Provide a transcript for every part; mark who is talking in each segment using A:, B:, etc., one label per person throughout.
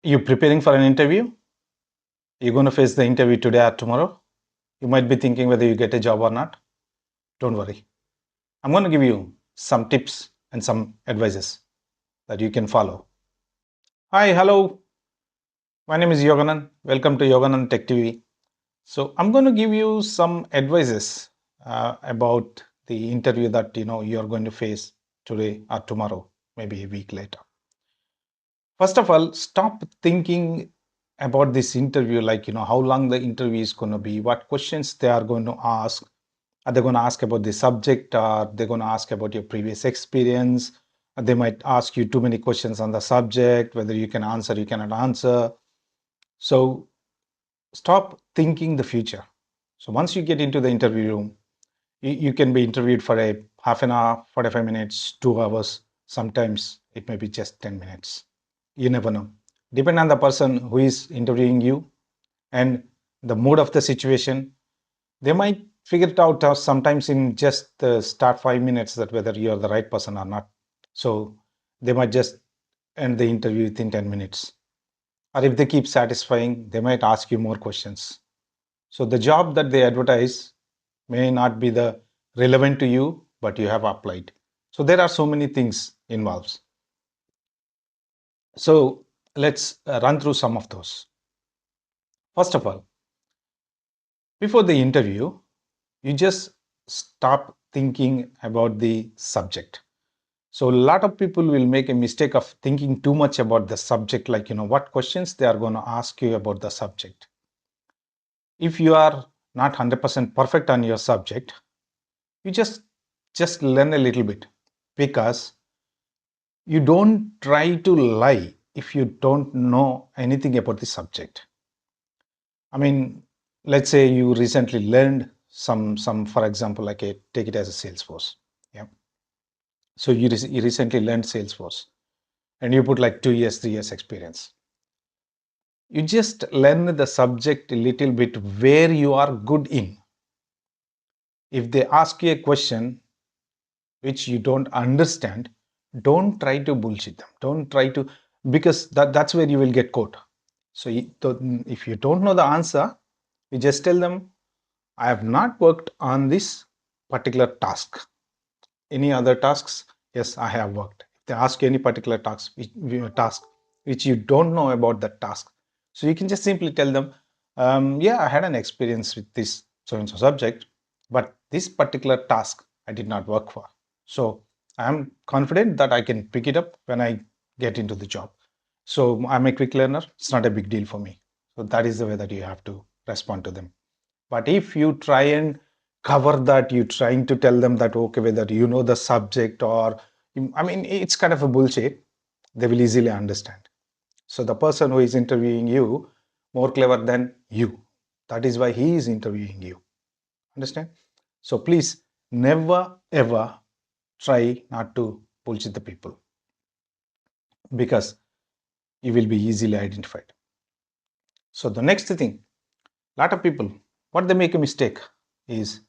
A: You preparing for an interview? You're going to face the interview today or tomorrow. You might be thinking whether you get a job or not. Don't worry. I'm going to give you some tips and some advices that you can follow. Hi, hello. My name is Yoganan. Welcome to Yoganan Tech TV. So I'm going to give you some advices about the interview that you're going to face today or tomorrow, maybe a week later. First of all, stop thinking about this interview like how long the interview is going to be, what questions they are going to ask. Are they going to ask about the subject, or they're going to ask about your previous experience? They might ask you too many questions on the subject, whether you can answer, you cannot answer. So stop thinking the future. So once you get into the interview room, you can be interviewed for a half an hour, 45 minutes, 2 hours. Sometimes it may be just 10 minutes. You never know. Depend on the person who is interviewing you and the mood of the situation. They might figure it out sometimes in just the start 5 minutes that whether you're the right person or not. So they might just end the interview within 10 minutes. Or if they keep satisfying, they might ask you more questions. So the job that they advertise may not be the relevant to you, but you have applied. So there are so many things involved. So let's run through some of those. First of all, before the interview, you just stop thinking about the subject. So a lot of people will make a mistake of thinking too much about the subject, like what questions they are going to ask you about the subject. If you are not 100% perfect on your subject, you just learn a little bit, because you don't try to lie if you don't know anything about the subject. I mean, let's say you recently learned some for example, like take it as a Salesforce. Yeah. So you recently learned Salesforce and you put like 2 years, 3 years experience. You just learn the subject a little bit where you are good in. If they ask you a question which you don't understand, don't try to bullshit them. Don't try to, because that's where you will get caught. So if you don't know the answer, you just tell them, I have not worked on this particular task. Any other tasks? Yes, I have worked. If they ask you any particular task which you don't know about that task, so you can just simply tell them, yeah, I had an experience with this so and so subject, but this particular task I did not work for. So I am confident that I can pick it up when I get into the job. So I'm a quick learner. It's not a big deal for me. So that is the way that you have to respond to them. But if you try and cover that, you trying to tell them that, okay, whether you know the subject or, I mean, it's kind of a bullshit, they will easily understand. So the person who is interviewing you more clever than you. That is why he is interviewing you. Understand? So please never ever try not to bullshit the people, because you will be easily identified. So the next thing, a lot of people, what they make a mistake is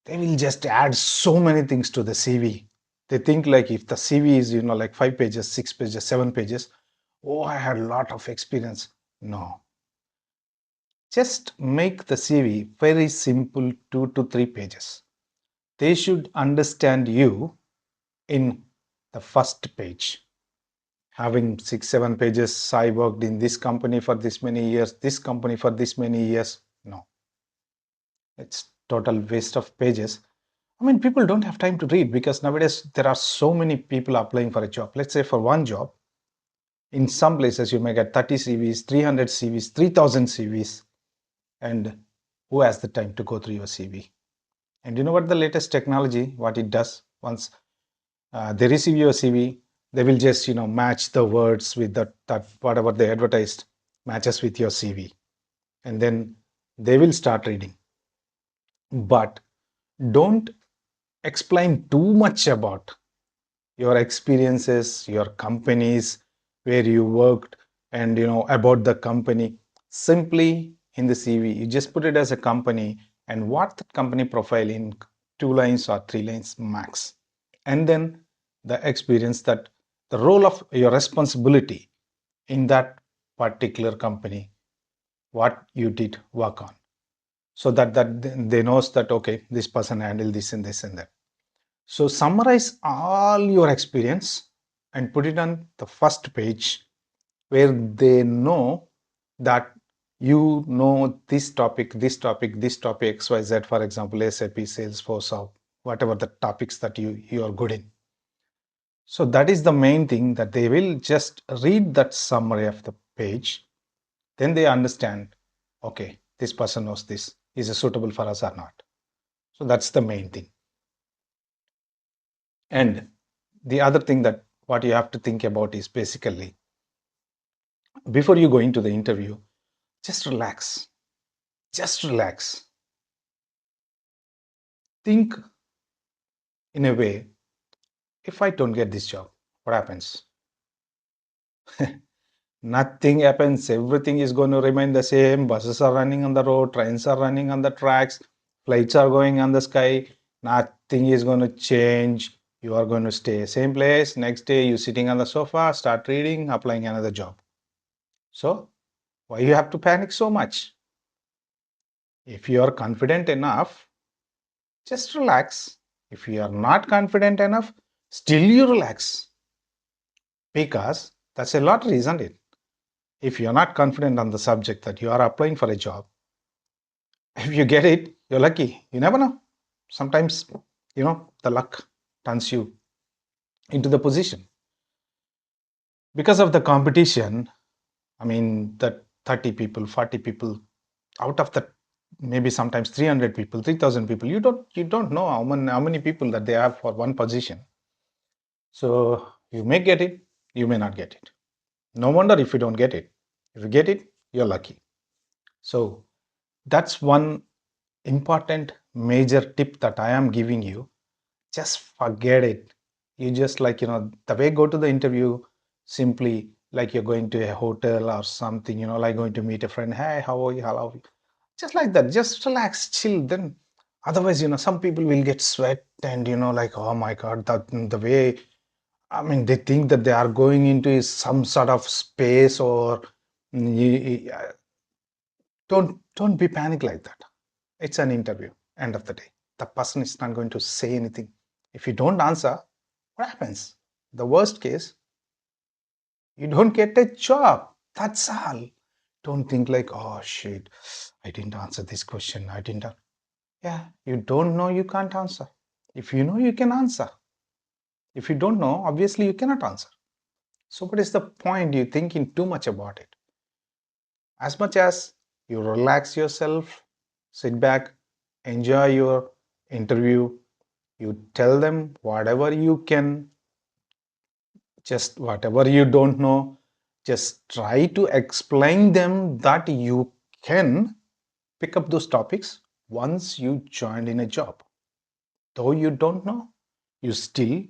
A: they will just add so many things to the CV. They think like if the CV is, like 5 pages, 6 pages, 7 pages, oh, I had a lot of experience. No. Just make the CV very simple, 2 to 3 pages. They should understand you in the first page. Having 6, 7 pages, I worked in this company for this many years, this company for this many years. No. It's total waste of pages. I mean, people don't have time to read because nowadays there are so many people applying for a job. Let's say for one job, in some places you may get 30 CVs, 300 CVs, 3000 CVs. And who has the time to go through your CV? And you know what the latest technology, what it does? Once they receive your CV, they will just, match the words with that whatever they advertised matches with your CV. And then they will start reading. But don't explain too much about your experiences, your companies, where you worked, and about the company. Simply in the CV, you just put it as a company and what the company profile in 2 lines or 3 lines max. And then the experience, that the role of your responsibility in that particular company, what you did work on, so that they knows that okay, this person handled this and this and that. So summarize all your experience and put it on the first page where they know that you know this topic, this topic, this topic, XYZ, for example, SAP, Salesforce, or whatever the topics that you are good in. So that is the main thing, that they will just read that summary of the page. Then they understand, okay, this person knows this. Is it suitable for us or not? So that's the main thing. And the other thing that what you have to think about is basically before you go into the interview, just relax. Just relax. Think in a way, if I don't get this job, what happens? Nothing happens. Everything is going to remain the same. Buses are running on the road, trains are running on the tracks, flights are going on the sky. Nothing is going to change. You are going to stay same place. Next day, you sitting on the sofa, start reading, applying another job. So why you have to panic so much? If you are confident enough, just relax. If you are not confident enough, still you relax. Because that's a lottery, isn't it? If you're not confident on the subject that you are applying for a job, if you get it, you're lucky. You never know. Sometimes, the luck turns you into the position. Because of the competition, I mean, that 30 people, 40 people, out of that, maybe sometimes 300 people, 3,000 people, you don't know how many people that they have for one position. So you may get it, you may not get it. No wonder if you don't get it. If you get it, you're lucky. So that's one important major tip that I am giving you. Just forget it. You just the way go to the interview simply like you're going to a hotel or something, like going to meet a friend. Hey, how are you? How are you? Just like that. Just relax, chill. Then otherwise, some people will get sweat and like, oh my God, that the way, I mean, they think that they are going into some sort of space or don't be panic like that. It's an interview. End of the day, the person is not going to say anything. If you don't answer, what happens? The worst case, you don't get a job. That's all. Don't think like, oh shit, I didn't answer this question. I didn't. Yeah, you don't know, you can't answer. If you know, you can answer. If you don't know, obviously you cannot answer. So what is the point you thinking too much about it? As much as you relax yourself, sit back, enjoy your interview, you tell them whatever you can, just whatever you don't know, just try to explain them that you can pick up those topics once you joined in a job. Though you don't know, you still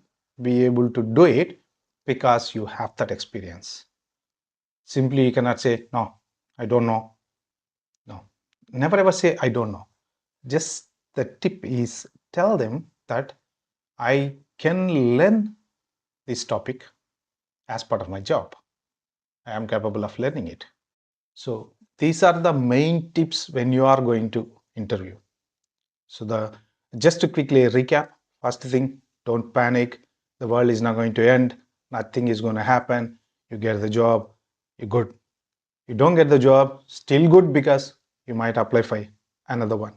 A: be able to do it because you have that experience. Simply you cannot say, no, I don't know. No, never ever say, I don't know. Just the tip is tell them that I can learn this topic as part of my job. I am capable of learning it. So these are the main tips when you are going to interview. So just to quickly recap, first thing, don't panic. The world is not going to end. Nothing is going to happen. You get the job, you're good. You don't get the job, still good, because you might apply for another one.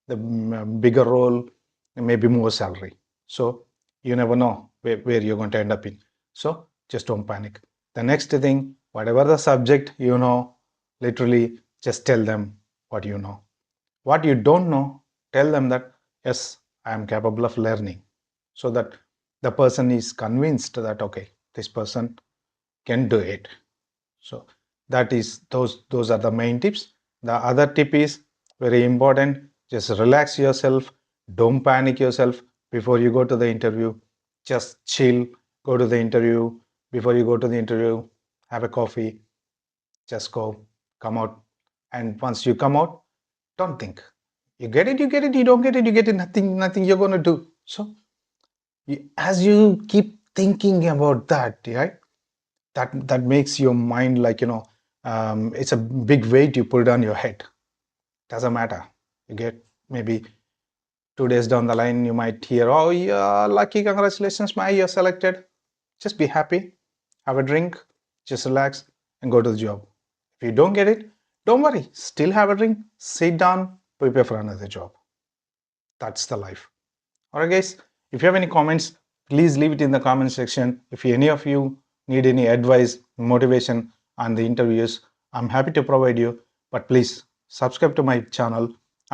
A: The bigger role, maybe more salary. So you never know where you're going to end up in. So just don't panic. The next thing, whatever the subject literally just tell them what you know. What you don't know, tell them that, yes, I am capable of learning. So that the person is convinced that, okay, this person can do it. So that is those are the main tips. The other tip is very important. Just relax yourself. Don't panic yourself before you go to the interview. Just chill. Go to the interview. Before you go to the interview, have a coffee. Just go, come out. And once you come out, don't think. You get it, you get it. You don't get it, you get it. Nothing you're going to do. So as you keep thinking about that, right? That makes your mind like, It's a big weight you put on your head. Doesn't matter. You get maybe 2 days down the line, you might hear, oh, yeah, lucky, congratulations, Mai, you're selected. Just be happy, have a drink, just relax, and go to the job. If you don't get it, don't worry. Still have a drink, sit down, prepare for another job. That's the life. All right, guys. If you have any comments, please leave it in the comment section. If any of you need any advice, motivation on the interviews, I'm happy to provide you. But please subscribe to my channel